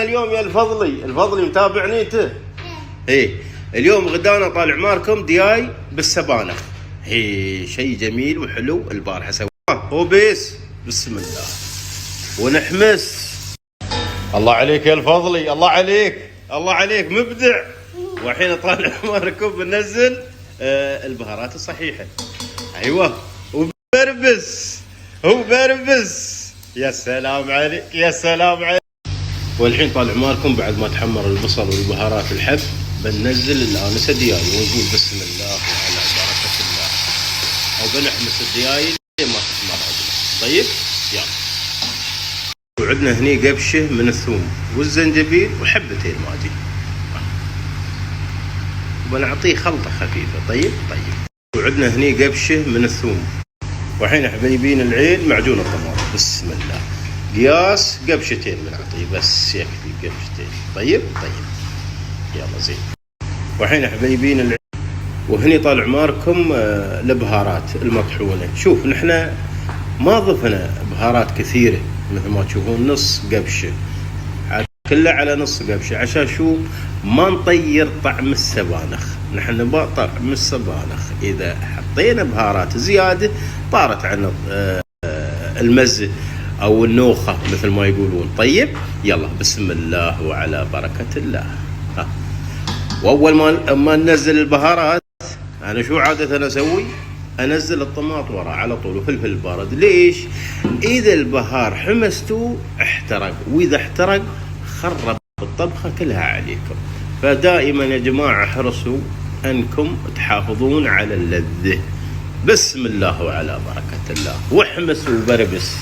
اليوم يا الفضلي متابعني انت؟ ايه اليوم غدانا طالع ماركم دياي بالسبانخ. شيء جميل وحلو. البارحه سواه وبس بسم الله ونحمس. الله عليك يا الفضلي، الله عليك مبدع. والحين طالع ماركم بنزل البهارات الصحيحه. ايوه وبربس يا سلام عليك. والحين طالع مالكم بعد ما تحمر البصل والبهارات الحب بننزل الانسه دياي ونقول بسم الله وعلى بركه الله، او بنحمس الدياي لين ما تحمر عندنا. طيب يلا. وعندنا هني قبشه من الثوم والزنجبيل وحبتين ماجي، وبنعطيه خلطه خفيفه. طيب وعندنا هني قبشه من الثوم. والحين حبايبين العين معجون الطماطم بسم الله، قياس قبشتين بنعطيه بس يكفي قبشتين. طيب يلا زين. والحين حبايبين العين وهني طالع ماركم البهارات المطحونه. شوف نحن ما ضفنا بهارات كثيره مثل ما تشوفون، نص قبشه كله على نص قبشه، عشان شو ما نطير طعم السبانخ. نحن نبغى طعم السبانخ اذا حطينا بهارات زياده طارت عنا المزه او النوخه مثل ما يقولون. طيب يلا بسم الله وعلى بركه الله. واول ما ننزل البهارات انا شو عاده اسوي؟ انزل الطماط ورا على طول وفلفل بارد. ليش؟ اذا البهار حمستو احترق، واذا احترق خرب الطبخه كلها عليكم. فدائما يا جماعه احرصوا انكم تحافظون على اللذه. بسم الله وعلى بركه الله. واحمس وبربس.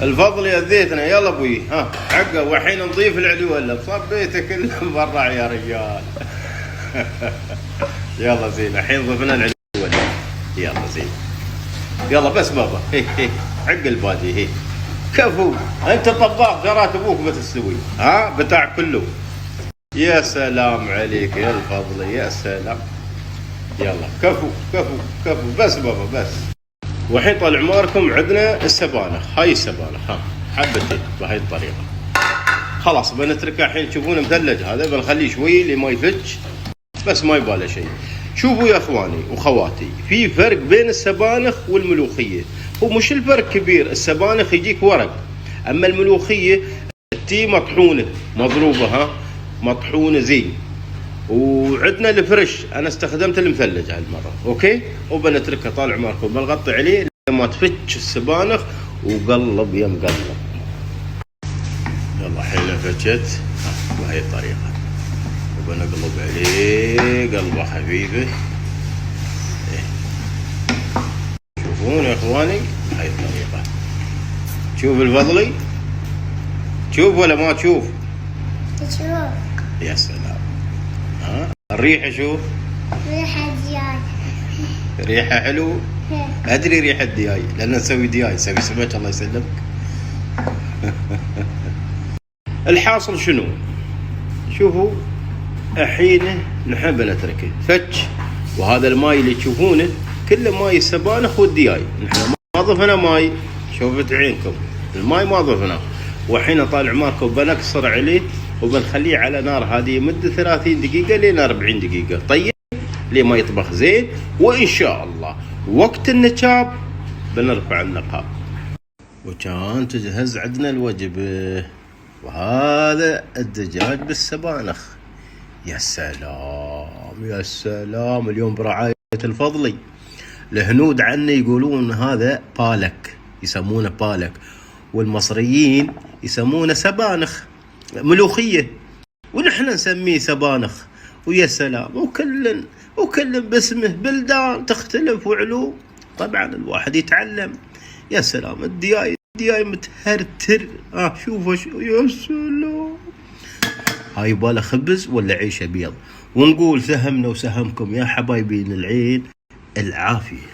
الفضل يا ذيتنا يلا ابوي حقه. والحين نضيف العلوله صبيته كله برا يا رجال. يلا زين. الحين ضفنا العلوله. يلا زين. يلا بس بابا حق البادي كفو. انت طباخ جرات ابوك بتستوي بتاع كله. يا سلام عليك يا الفضل يا سلام. يلا كفو بس بابا بس. والحين طال عماركم عندنا السبانخ. هاي السبانخ حبتين بهاي الطريقه. خلاص بنتركها الحين تشوفونه مثلج. هذا بنخليه شوي لما يفتش بس ما يباله شيء. شوفوا يا اخواني واخواتي، في فرق بين السبانخ والملوخيه. هو مش الفرق كبير، السبانخ يجيك ورق، اما الملوخيه تي مطحونه مضروبه مطحونه زين. وعندنا الفرش، انا استخدمت المثلج هالمره. اوكي. وبنتركه طالع ماركم بنغطي عليه لما تفتش السبانخ وقلب يا مقلب. يلا الحين فتشت بهاي الطريقه وبنقلب عليه قلبه خفيفه. شوفون يا اخواني بهاي الطريقه. تشوف الفضلي؟ تشوف ولا ما تشوف؟ تشوف. يا سلام. الريحة شوف. ريحة دياي. ريحة حلو. ادري ريحة دياي لان نسوي دياي، نسوي سمك الله يسلمك. الحاصل شنو؟ شوفوا الحين نحب نتركه فتش. وهذا الماي اللي تشوفونه كله ماي السبانخ والدياي. نحن ما ضفنا ماي، شوفت عينكم الماي ما ضفناه. والحين طالع ماركم بنقصر عليه وبنخليه على نار هذه مدة 30 دقيقة لين 40 دقيقة. طيب ليه ما يطبخ زين. وإن شاء الله وقت النشاب بنرفع النقاب. وكان تجهز عندنا الوجبة. وهذا الدجاج بالسبانخ. يا سلام اليوم برعاية الفضلي. الهنود عنا يقولون هذا بالك، يسمونه بالك، والمصريين يسمونه سبانخ ملوخية، ونحن نسميه سبانخ. ويا سلام. وكل باسمه، بلدان تختلف وعلوم طبعا الواحد يتعلم. يا سلام. الدياي متهرتر. شوفوا يا سلام. هاي باله خبز ولا عيش ابيض. ونقول سهمنا وسهمكم يا حبايبين العين العافية.